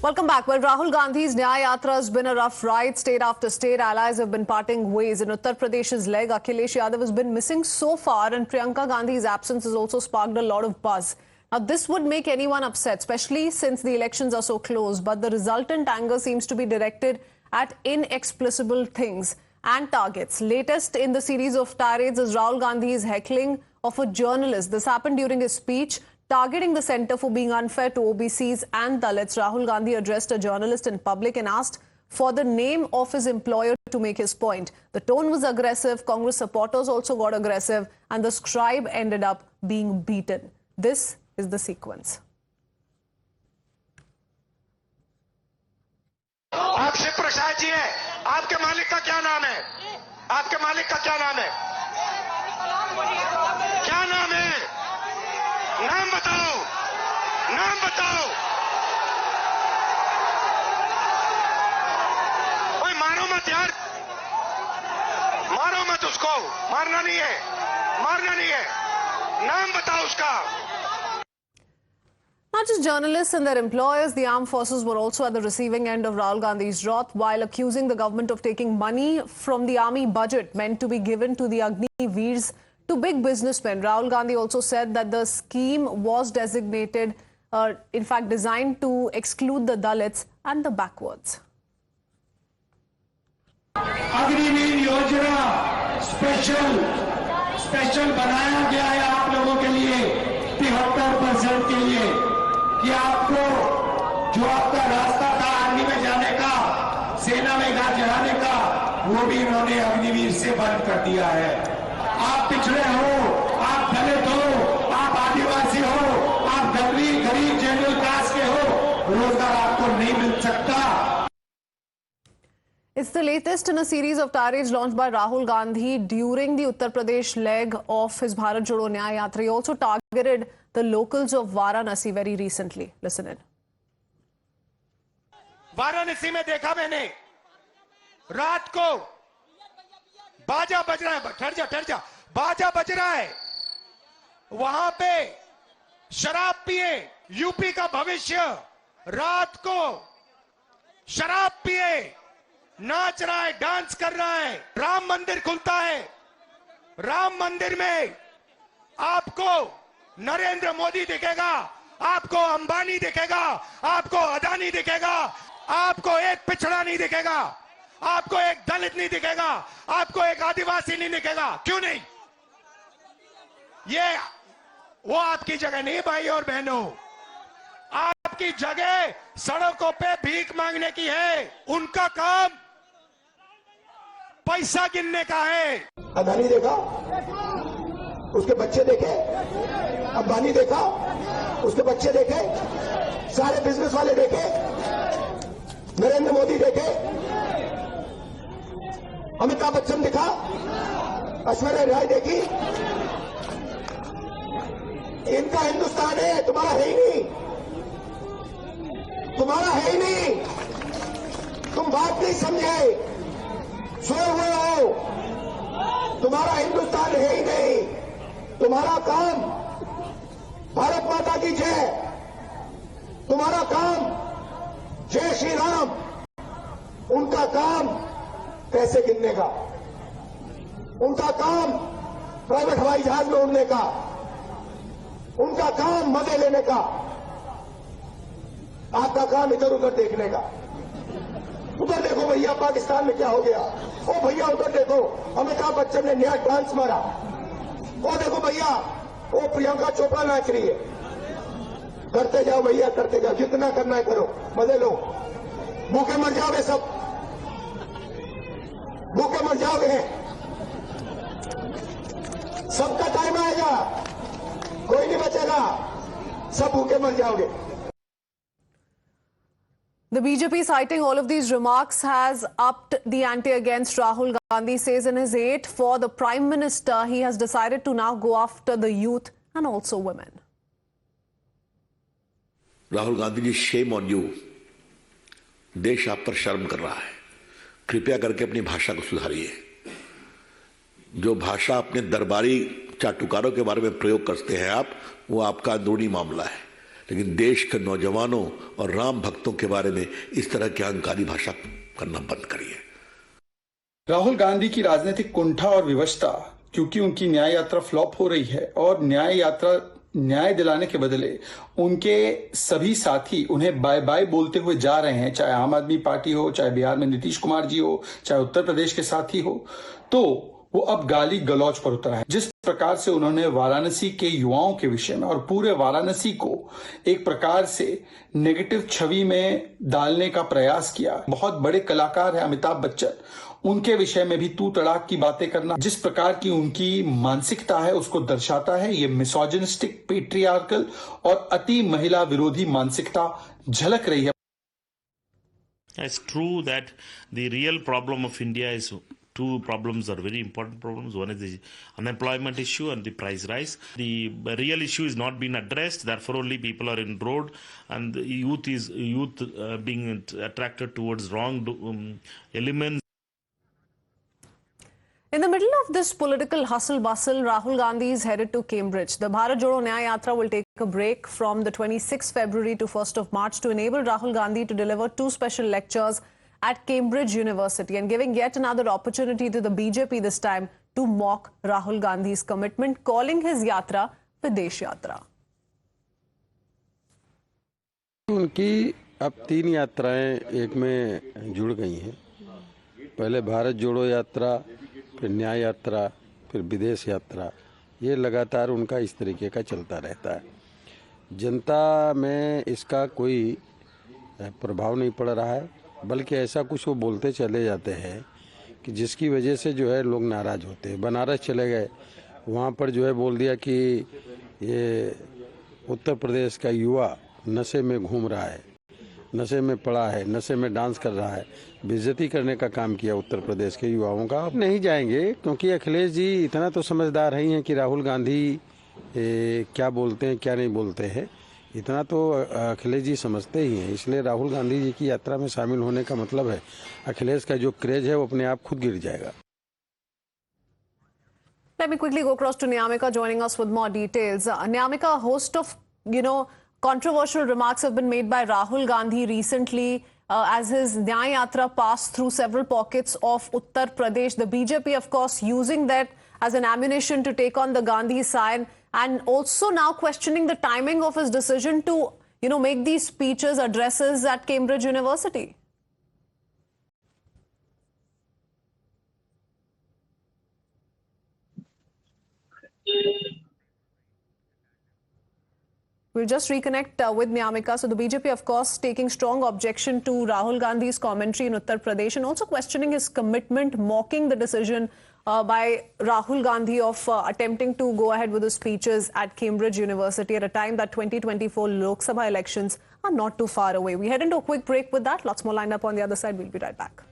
Welcome back. Well, Rahul Gandhi's Nyaya Yatra has been a rough ride. State after state, allies have been parting ways. In Uttar Pradesh's leg, Akhilesh Yadav has been missing so far, and Priyanka Gandhi's absence has also sparked a lot of buzz. Now, this would make anyone upset, especially since the elections are so close. But the resultant anger seems to be directed at inexplicable things and targets. Latest in the series of tirades is Rahul Gandhi's heckling of a journalist. This happened during his speech targeting the centre for being unfair to OBCs and Dalits. Rahul Gandhi addressed a journalist in public and asked for the name of his employer to make his point. The tone was aggressive. Congress supporters also got aggressive, and the scribe ended up being beaten. This is the sequence. आपसे प्रसाद जी है, आपके मालिक का क्या नाम है? आपके मालिक का क्या नाम है? क्या नाम है? नाम बताओ, नाम बताओ। ओए मारो मत यार, मारो मत उसको, मारना नहीं है, मारना नहीं है। नाम बताओ उसका। Not just journalists and their employers, the armed forces were also at the receiving end of Rahul Gandhi's wrath while accusing the government of taking money from the army budget meant to be given to the Agniveers to big businessmen. Rahul Gandhi also said that the scheme was designated, in fact, designed to exclude the Dalits and the backwards. Agniveer योजना special बनाया गया है आप लोगों के लिए 73% के लिए कि आपको जो आपका रास्ता था आर्मी में जाने का, सेना में जाने का, वो भी इन्होंने अग्निवीर से बंद कर दिया है। आप पिछड़े हो, आप दलित हो, आप आदिवासी हो, आप गरीब जनरल क्लास के हो, रोजगार आपको नहीं मिल सकता। It's the latest in a series of tirades launched by Rahul Gandhi during the Uttar Pradesh leg of his Bharat Jodo Nyaya Yatra. He also targeted the locals of Varanasi very recently. Listen in. Varanasi में देखा मैंने रात को बाजा बज रहा है, ठहर जा, बाजा बज रहा है, वहां पे शराब पिए, यूपी का भविष्य रात को शराब पिए नाच रहा है, डांस कर रहा है। राम मंदिर खुलता है, राम मंदिर में आपको नरेंद्र मोदी दिखेगा, आपको अंबानी दिखेगा, आपको अदानी दिखेगा, आपको एक पिछड़ा नहीं दिखेगा, आपको एक दलित नहीं दिखेगा, आपको एक आदिवासी नहीं दिखेगा। क्यों नहीं? ये वो आपकी जगह नहीं भाई और बहनों, आपकी जगह सड़कों पे भीख मांगने की है। उनका काम पैसा गिनने का है। अदानी देखा, उसके बच्चे देखे, अंबानी देखा, उसके बच्चे देखे, सारे बिजनेस वाले देखे, नरेंद्र मोदी देखे, अमिताभ बच्चन देखा, ऐश्वर्या राय देखी। इनका हिंदुस्तान है, तुम्हारा है ही नहीं, तुम्हारा है ही नहीं। तुम बात नहीं समझे, सोए हुए हो। तुम्हारा हिंदुस्तान है ही नहीं। तुम्हारा काम भारत माता की जय, तुम्हारा काम जय श्री राम, उनका काम पैसे गिनने का, उनका काम प्राइवेट हवाई जहाज में उड़ने का, उनका काम मजे लेने का, आपका काम इधर उधर देखने का। उधर देखो भैया पाकिस्तान में क्या हो गया, ओ भैया उधर देखो अमिताभ बच्चन ने नया डांस मारा, ओ देखो भैया वो प्रियंका चोपड़ा नाच रही है। करते जाओ भैया, करते जाओ, जितना करना है करो, मजे लो। भूखे मर जाओगे सब, भूखे मर जाओगे। सबका टाइम आएगा, कोई नहीं बचेगा, सब भूखे मर जाओगे। The BJP, citing all of these remarks, has upped the ante against Rahul Gandhi. Says in his aide for the Prime Minister, he has decided to now go after the youth and also women. Rahul Gandhi ji, shame on you. देश आप पर शर्म कर रहा है। कृपया करके अपनी भाषा को सुधारिए। जो भाषा अपने दरबारी चाटुकारों के बारे में प्रयोग करते हैं आप, वो आपका अंदरूनी मामला है। लेकिन देश के नौजवानों और राम भक्तों के बारे में इस तरह की अहंकारी भाषा करना बंद करिए। राहुल गांधी की राजनीतिक कुंठा और विवशता, क्योंकि उनकी न्याय यात्रा फ्लॉप हो रही है और न्याय दिलाने के बदले उनके सभी साथी उन्हें बाय बाय बोलते हुए जा रहे हैं, चाहे आम आदमी पार्टी हो, चाहे बिहार में नीतीश कुमार जी हो, चाहे उत्तर प्रदेश के साथी हो, तो वो अब गाली गलौज पर उतरा है। जिस प्रकार से उन्होंने वाराणसी के युवाओं के विषय में और पूरे वाराणसी को एक प्रकार से नेगेटिव छवि में डालने का प्रयास किया। बहुत बड़े कलाकार हैं अमिताभ बच्चन, उनके विषय में भी तू तड़ाक की बातें करना जिस प्रकार की उनकी मानसिकता है उसको दर्शाता है। ये मिसोजिनिस्टिक, पेट्रियार्कल और अति महिला विरोधी मानसिकता झलक रही है। It's true that the real problem of India is two problems are very important problems. One is the unemployment issue and the price rise. The real issue is not being addressed. Therefore, only people are in road, and the youth being attracted towards wrong elements. In the middle of this political hustle-bustle, Rahul Gandhi is headed to Cambridge. The Bharat Jodo Nyaya Yatra will take a break from the 26th February to 1st of March to enable Rahul Gandhi to deliver 2 special lectures at Cambridge University and giving yet another opportunity to the BJP this time to mock Rahul Gandhi's commitment, calling his yatra Videsh Yatra. उनकी अब 3 यात्राएं एक में जुड़ गई हैं। पहले भारत जोड़ो यात्रा, फिर न्याय यात्रा, फिर विदेश यात्रा। ये लगातार उनका इस तरीके का चलता रहता है। जनता में इसका कोई प्रभाव नहीं पड़ रहा है, बल्कि ऐसा कुछ वो बोलते चले जाते हैं कि जिसकी वजह से जो है लोग नाराज़ होते हैं। बनारस चले गए, वहाँ पर जो है बोल दिया कि ये उत्तर प्रदेश का युवा नशे में घूम रहा है, नशे में पड़ा है, नशे में डांस कर रहा है। बेइज्जती करने का काम किया उत्तर प्रदेश के युवाओं का। अब नहीं जाएंगे, क्योंकि अखिलेश जी इतना तो समझदार ही हैं कि राहुल गांधी क्या बोलते हैं क्या नहीं बोलते हैं, इतना तो अखिलेश जी समझते ही हैं। इसलिए राहुल गांधी जी की यात्रा में शामिल होने का मतलब है अखिलेश का जो क्रेज है वो अपने आप खुद गिर जाएगा। Let me quickly go across to Nyamika joining us with more details. Nyamika, a host of, controversial remarks have been made by Rahul Gandhi recently as his Nyaya Yatra passed through several pockets of Uttar Pradesh. The BJP, of course, using that as an ammunition to take on the Gandhi side, and also now questioning the timing of his decision to, make these speeches, addresses at Cambridge University. We'll just reconnect with Nyamika. So the BJP, of course, taking strong objection to Rahul Gandhi's commentary in Uttar Pradesh and also questioning his commitment, mocking the decision by Rahul Gandhi of attempting to go ahead with his speeches at Cambridge University at a time that 2024 Lok Sabha elections are not too far away. We head into a quick break with that. Lots more lined up on the other side. We'll be right back.